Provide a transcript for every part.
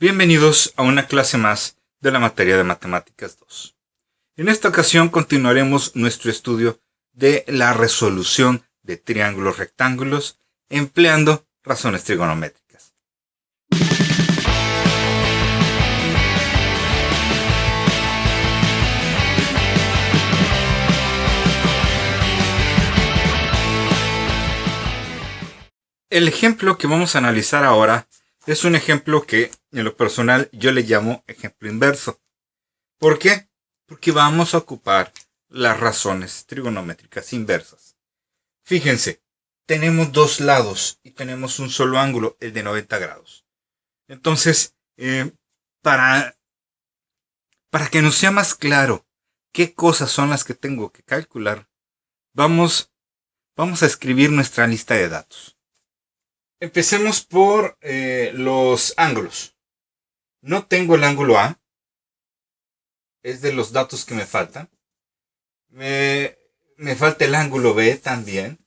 Bienvenidos a una clase más de la materia de Matemáticas 2. En esta ocasión continuaremos nuestro estudio de la resolución de triángulos rectángulos empleando razones trigonométricas. El ejemplo que vamos a analizar ahora es un ejemplo que en lo personal yo le llamo ejemplo inverso. ¿Por qué? Porque vamos a ocupar las razones trigonométricas inversas. Fíjense, tenemos dos lados y tenemos un solo ángulo, el de 90 grados. Entonces, para que nos sea más claro qué cosas son las que tengo que calcular, vamos a escribir nuestra lista de datos. Empecemos por los ángulos. No tengo el ángulo A. Es de los datos que me faltan. Me falta el ángulo B también.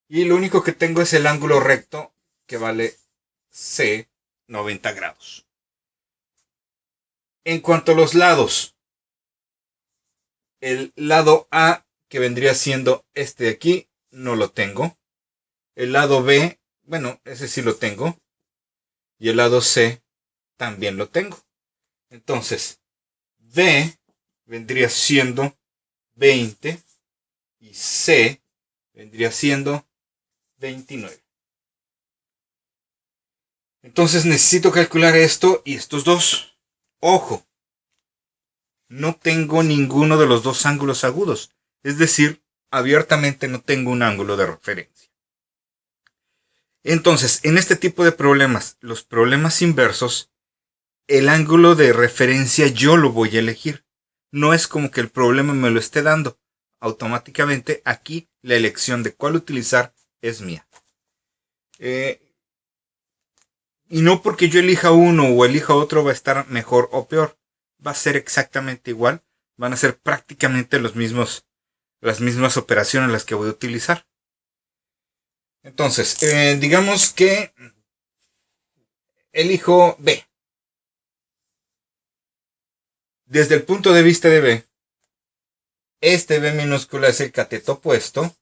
Y lo único que tengo es el ángulo recto que vale C, 90 grados. En cuanto a los lados, el lado A, que vendría siendo este de aquí, no lo tengo. El lado B, bueno, ese sí lo tengo. Y el lado C también lo tengo. Entonces, B vendría siendo 20 y C vendría siendo 29. Entonces necesito calcular esto y estos dos. Ojo, no tengo ninguno de los dos ángulos agudos. Es decir, abiertamente no tengo un ángulo de referencia. Entonces, en este tipo de problemas, los problemas inversos, el ángulo de referencia yo lo voy a elegir. No es como que el problema me lo esté dando. Automáticamente aquí la elección de cuál utilizar es mía. Y no porque yo elija uno o elija otro va a estar mejor o peor. Va a ser exactamente igual. Van a ser prácticamente las mismas operaciones las que voy a utilizar. Entonces, digamos que elijo B. Desde el punto de vista de B, este B minúscula es el cateto opuesto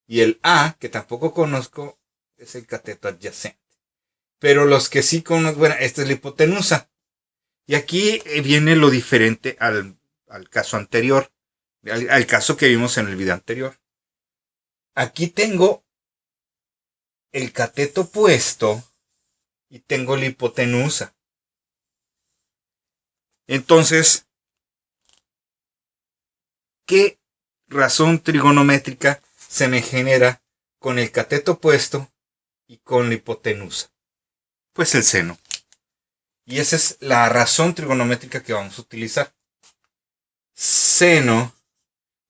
y el A, que tampoco conozco, es el cateto adyacente. Pero los que sí conozco, bueno, esta es la hipotenusa. Y aquí viene lo diferente al caso anterior, al caso que vimos en el video anterior. Aquí tengo el cateto opuesto y tengo la hipotenusa. Entonces, ¿qué razón trigonométrica se me genera con el cateto opuesto y con la hipotenusa? Pues el seno. Y esa es la razón trigonométrica que vamos a utilizar. Seno,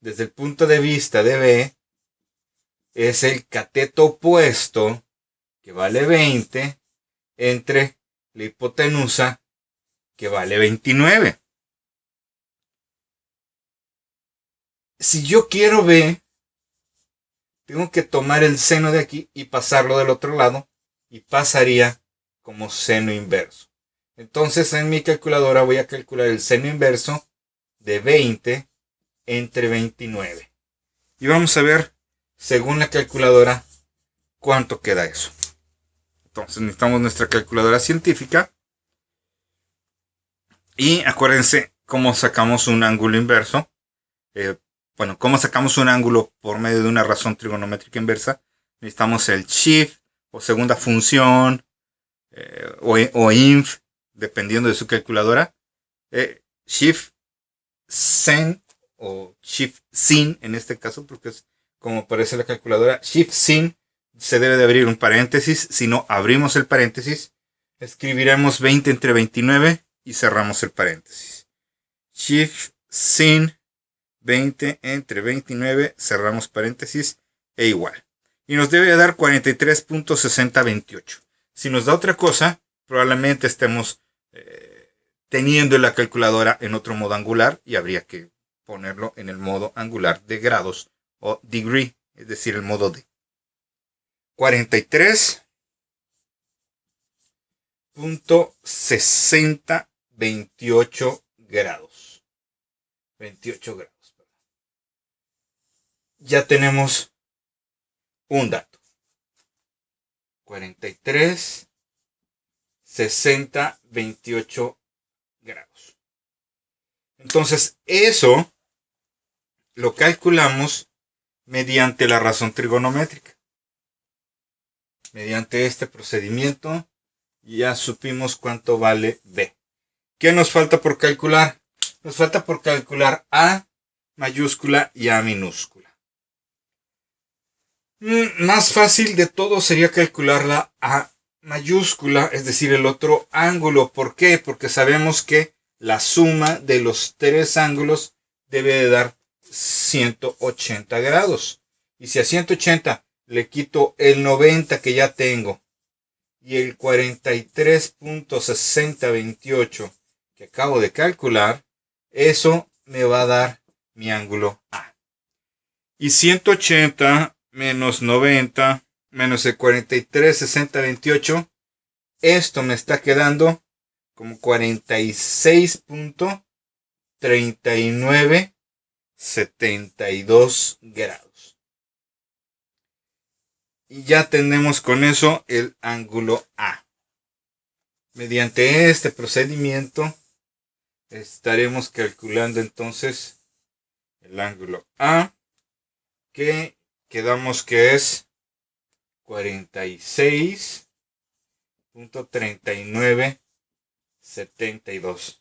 desde el punto de vista de B, es el cateto opuesto, que vale 20, entre la hipotenusa, que vale 29. Si yo quiero B, tengo que tomar el seno de aquí y pasarlo del otro lado, y pasaría como seno inverso. Entonces en mi calculadora voy a calcular el seno inverso de 20 entre 29. Y vamos a ver, según la calculadora, cuánto queda eso. Entonces necesitamos nuestra calculadora científica. Y acuérdense cómo sacamos un ángulo inverso. Cómo sacamos un ángulo por medio de una razón trigonométrica inversa. Necesitamos el shift o segunda función o inf, dependiendo de su calculadora. Shift sen o shift sin en este caso, porque es como aparece la calculadora. Shift sin se debe de abrir un paréntesis. Si no abrimos el paréntesis, escribiremos 20 entre 29 y cerramos el paréntesis. Shift sin 20 entre 29, cerramos paréntesis e igual. Y nos debe dar 43.6028. Si nos da otra cosa, probablemente estemos teniendo la calculadora en otro modo angular y habría que ponerlo en el modo angular de grados o degree, es decir, el modo D. 43.6028 43.6028 grados. 28 grados. Ya tenemos un dato. 43, 60, 28 grados. Entonces, eso lo calculamos mediante la razón trigonométrica. Mediante este procedimiento ya supimos cuánto vale B. ¿Qué nos falta por calcular? Nos falta por calcular A mayúscula y A minúscula. Más fácil de todo sería calcular la A mayúscula, es decir, el otro ángulo. ¿Por qué? Porque sabemos que la suma de los tres ángulos debe de dar 180 grados. Y si a 180 le quito el 90 que ya tengo y el 43.6028 que acabo de calcular, eso me va a dar mi ángulo A. Y 180 menos 90 menos el 43.6028, esto me está quedando como 46.3972 grados. Y ya tenemos con eso el ángulo A. Mediante este procedimiento estaremos calculando entonces el ángulo A, que quedamos que es 46.3972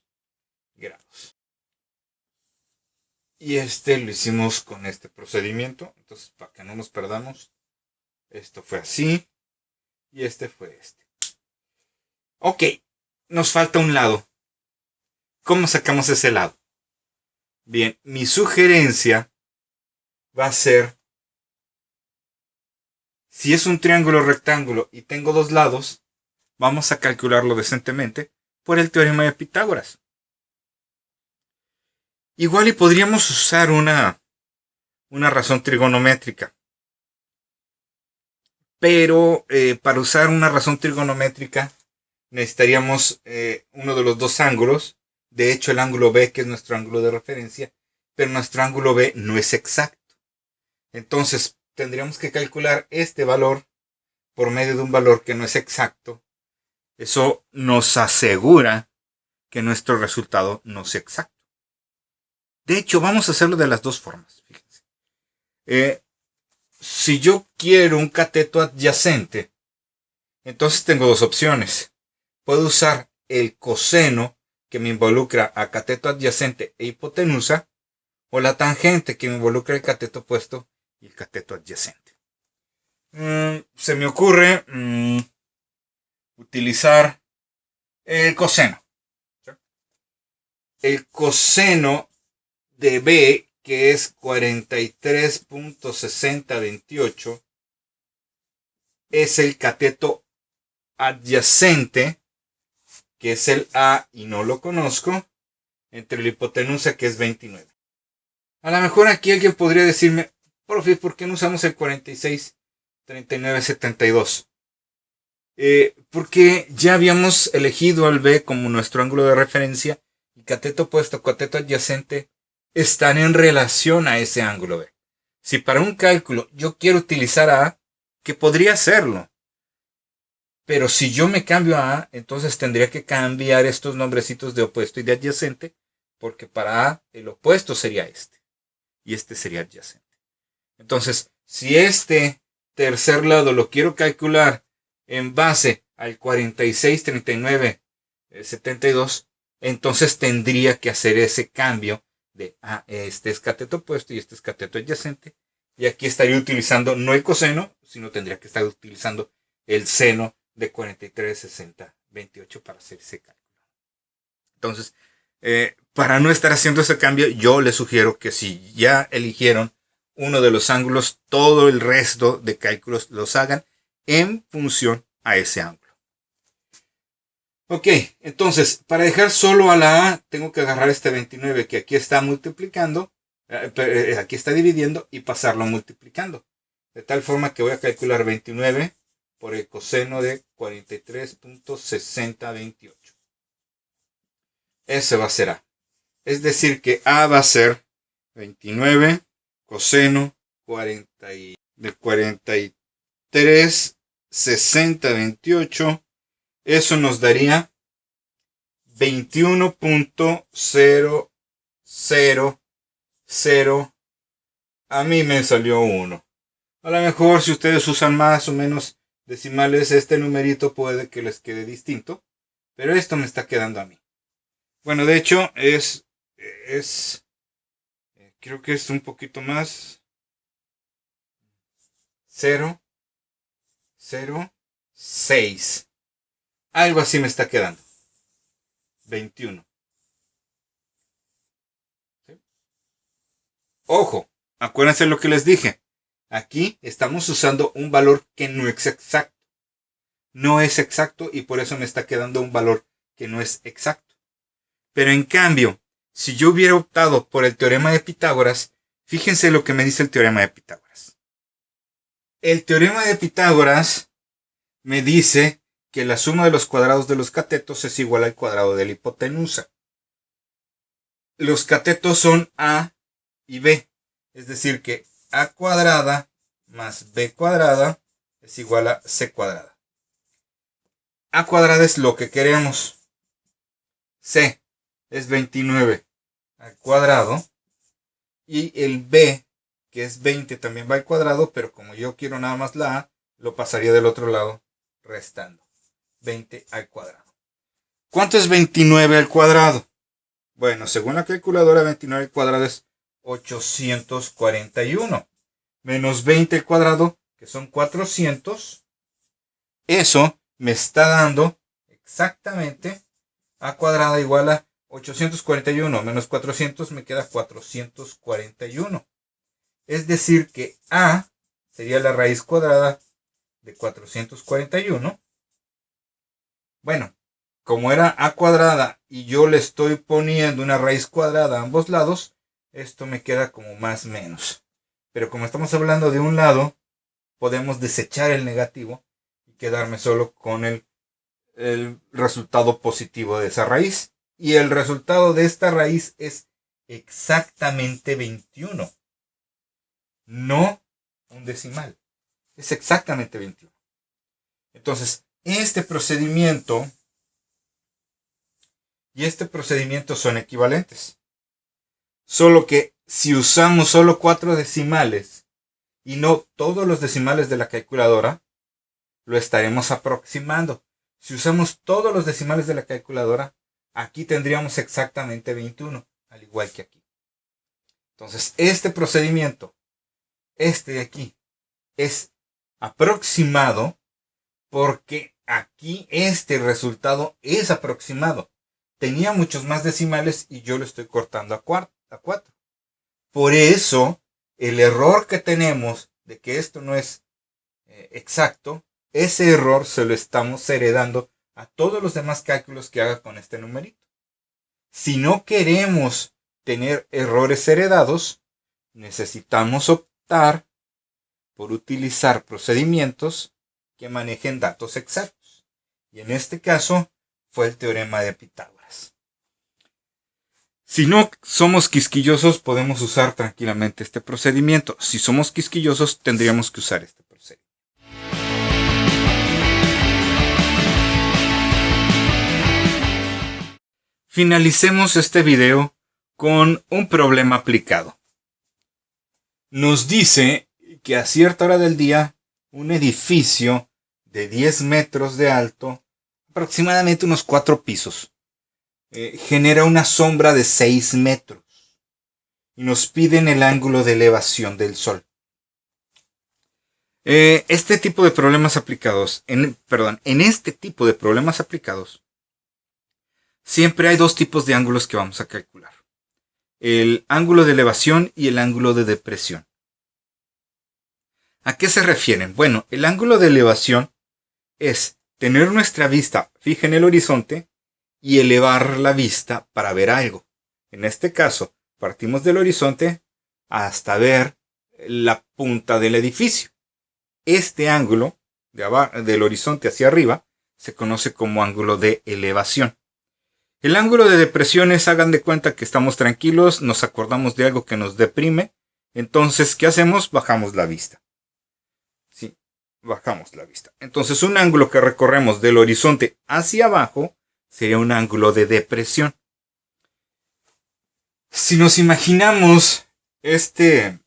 grados. Y lo hicimos con este procedimiento. Entonces, para que no nos perdamos, esto fue así y este fue este. Ok, nos falta un lado. ¿Cómo sacamos ese lado? Bien, mi sugerencia va a ser, si es un triángulo rectángulo y tengo dos lados, vamos a calcularlo decentemente por el teorema de Pitágoras. Igual y podríamos usar una razón trigonométrica. Pero para usar una razón trigonométrica necesitaríamos uno de los dos ángulos. De hecho, el ángulo B, que es nuestro ángulo de referencia, pero nuestro ángulo B no es exacto. Entonces, tendríamos que calcular este valor por medio de un valor que no es exacto. Eso nos asegura que nuestro resultado no sea exacto. De hecho, vamos a hacerlo de las dos formas. Fíjense. Si yo quiero un cateto adyacente, entonces tengo dos opciones. Puedo usar el coseno, que me involucra a cateto adyacente e hipotenusa, o la tangente, que me involucra el cateto opuesto y el cateto adyacente. Se me ocurre utilizar el coseno. El coseno de B, que es 43.6028, es el cateto adyacente, que es el A y no lo conozco, entre la hipotenusa, que es 29. A lo mejor aquí alguien podría decirme, profe, ¿por qué no usamos el 46.3972? Porque ya habíamos elegido al B como nuestro ángulo de referencia y cateto opuesto, cateto adyacente están en relación a ese ángulo B. Si para un cálculo yo quiero utilizar a A, que podría hacerlo, pero si yo me cambio a A, entonces tendría que cambiar estos nombrecitos de opuesto y de adyacente, porque para A el opuesto sería este y este sería adyacente. Entonces, si este tercer lado lo quiero calcular en base al 46.3972, entonces tendría que hacer ese cambio de este es cateto opuesto y este es cateto adyacente, y aquí estaría utilizando no el coseno, sino tendría que estar utilizando el seno de 43.6028 para hacer ese cálculo. Entonces, para no estar haciendo ese cambio, yo les sugiero que si ya eligieron uno de los ángulos, todo el resto de cálculos los hagan en función a ese ángulo. Ok, entonces, para dejar solo a la A, tengo que agarrar este 29 que aquí está multiplicando, aquí está dividiendo y pasarlo multiplicando. De tal forma que voy a calcular 29 por el coseno de 43.6028. Ese va a ser A. Es decir que A va a ser 29 coseno de 43.6028. Eso nos daría 21.000. A mí me salió 1. A lo mejor si ustedes usan más o menos decimales, este numerito puede que les quede distinto. Pero esto me está quedando a mí. Bueno, de hecho creo que es un poquito más. 0.06. Algo así me está quedando. 21. ¿Sí? Ojo, acuérdense lo que les dije. Aquí estamos usando un valor que no es exacto. No es exacto y por eso me está quedando un valor que no es exacto. Pero en cambio, si yo hubiera optado por el teorema de Pitágoras, fíjense lo que me dice el teorema de Pitágoras. El teorema de Pitágoras me dice que la suma de los cuadrados de los catetos es igual al cuadrado de la hipotenusa. Los catetos son A y B, es decir que A cuadrada más B cuadrada es igual a C cuadrada. A cuadrada es lo que queremos. C es 29 al cuadrado. Y el B, que es 20, también va al cuadrado, pero como yo quiero nada más la A, lo pasaría del otro lado restando. 20 al cuadrado. ¿Cuánto es 29 al cuadrado? Bueno, según la calculadora, 29 al cuadrado es 841. Menos 20 al cuadrado, que son 400. Eso me está dando exactamente A cuadrada igual a 841 menos 400 me queda 441. Es decir que A sería la raíz cuadrada de 441. Bueno, como era A cuadrada y yo le estoy poniendo una raíz cuadrada a ambos lados, esto me queda como más menos. Pero como estamos hablando de un lado, podemos desechar el negativo y quedarme solo con el resultado positivo de esa raíz. Y el resultado de esta raíz es exactamente 21. No un decimal. Es exactamente 21. Entonces, este procedimiento y este procedimiento son equivalentes. Solo que si usamos solo 4 decimales y no todos los decimales de la calculadora, lo estaremos aproximando. Si usamos todos los decimales de la calculadora, aquí tendríamos exactamente 21, al igual que aquí. Entonces, este procedimiento, este de aquí, es aproximado porque aquí este resultado es aproximado. Tenía muchos más decimales y yo lo estoy cortando a 4. Por eso, el error que tenemos de que esto no es exacto, ese error se lo estamos heredando a todos los demás cálculos que haga con este numerito. Si no queremos tener errores heredados, necesitamos optar por utilizar procedimientos que manejen datos exactos. Y en este caso fue el teorema de Pitágoras. Si no somos quisquillosos, podemos usar tranquilamente este procedimiento. Si somos quisquillosos, tendríamos que usar este procedimiento. Finalicemos este video con un problema aplicado. Nos dice que a cierta hora del día, un edificio de 10 metros de alto, aproximadamente unos 4 pisos, genera una sombra de 6 metros y nos piden el ángulo de elevación del Sol. Este tipo de problemas aplicados, en este tipo de problemas aplicados, siempre hay dos tipos de ángulos que vamos a calcular. El ángulo de elevación y el ángulo de depresión. ¿A qué se refieren? Bueno, el ángulo de elevación es tener nuestra vista fija en el horizonte y elevar la vista para ver algo. En este caso, partimos del horizonte hasta ver la punta del edificio. Este ángulo del horizonte hacia arriba se conoce como ángulo de elevación. El ángulo de depresión es, hagan de cuenta que estamos tranquilos, nos acordamos de algo que nos deprime. Entonces, ¿qué hacemos? Bajamos la vista. Sí, bajamos la vista. Entonces, un ángulo que recorremos del horizonte hacia abajo sería un ángulo de depresión. Si nos imaginamos este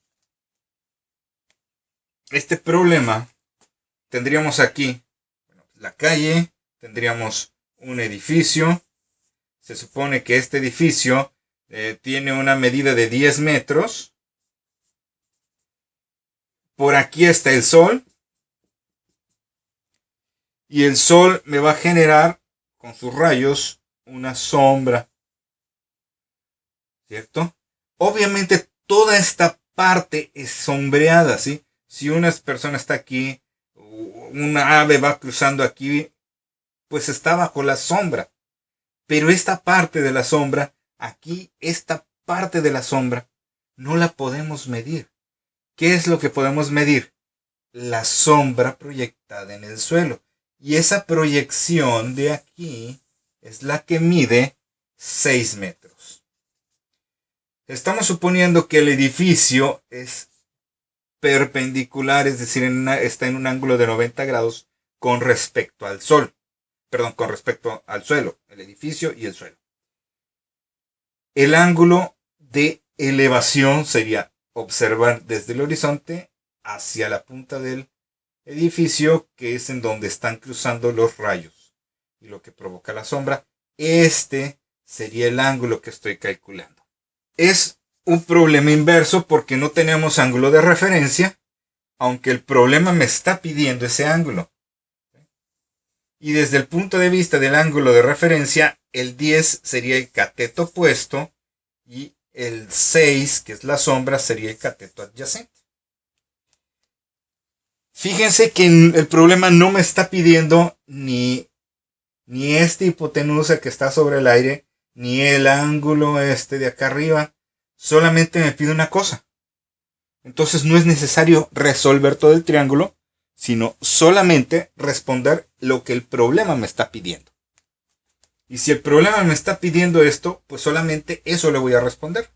problema, tendríamos aquí la calle, tendríamos un edificio. Se supone que este edificio tiene una medida de 10 metros. Por aquí está el sol. Y el sol me va a generar con sus rayos una sombra. ¿Cierto? Obviamente toda esta parte es sombreada, ¿sí? Si una persona está aquí, una ave va cruzando aquí, pues está bajo la sombra. Pero esta parte de la sombra, aquí, esta parte de la sombra, no la podemos medir. ¿Qué es lo que podemos medir? La sombra proyectada en el suelo. Y esa proyección de aquí es la que mide 6 metros. Estamos suponiendo que el edificio es perpendicular, es decir, está en un ángulo de 90 grados con respecto al sol. Perdón, con respecto al suelo, el edificio y el suelo. El ángulo de elevación sería observar desde el horizonte hacia la punta del edificio, que es en donde están cruzando los rayos y lo que provoca la sombra. Este sería el ángulo que estoy calculando. Es un problema inverso porque no tenemos ángulo de referencia, aunque el problema me está pidiendo ese ángulo. Y desde el punto de vista del ángulo de referencia, el 10 sería el cateto opuesto y el 6, que es la sombra, sería el cateto adyacente. Fíjense que el problema no me está pidiendo ni esta hipotenusa que está sobre el aire, ni el ángulo de acá arriba. Solamente me pide una cosa. Entonces no es necesario resolver todo el triángulo, sino solamente responder lo que el problema me está pidiendo. Y si el problema me está pidiendo esto, pues solamente eso le voy a responder.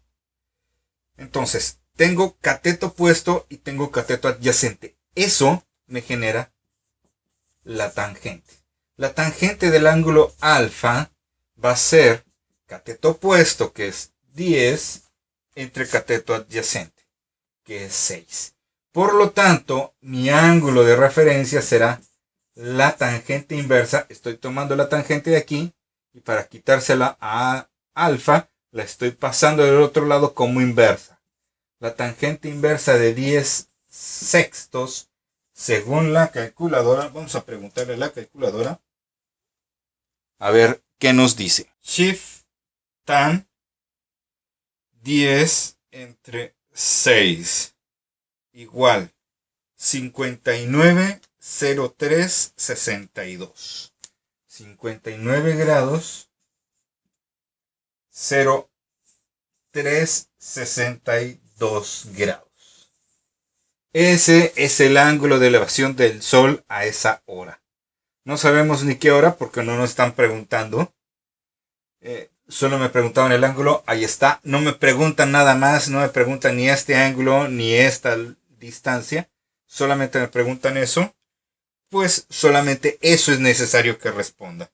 Entonces, tengo cateto opuesto y tengo cateto adyacente. Eso me genera la tangente. La tangente del ángulo alfa va a ser cateto opuesto, que es 10, entre cateto adyacente, que es 6. Por lo tanto, mi ángulo de referencia será la tangente inversa. Estoy tomando la tangente de aquí y para quitársela a alfa, la estoy pasando del otro lado como inversa. La tangente inversa de 10 sextos, según la calculadora, vamos a preguntarle a la calculadora, a ver qué nos dice. Shift tan 10 entre 6. Igual 59,0362. 59 grados 0362 grados. Ese es el ángulo de elevación del Sol a esa hora. No sabemos ni qué hora porque no nos están preguntando. Solo me preguntaban el ángulo, ahí está. No me preguntan nada más, no me preguntan ni este ángulo ni esta distancia. Solamente me preguntan eso. Pues solamente eso es necesario que responda.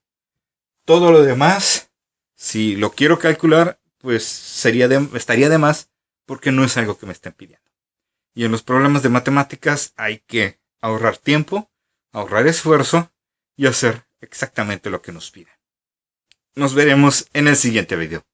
Todo lo demás, si lo quiero calcular, pues estaría de más porque no es algo que me estén pidiendo. Y en los problemas de matemáticas hay que ahorrar tiempo, ahorrar esfuerzo y hacer exactamente lo que nos piden. Nos veremos en el siguiente video.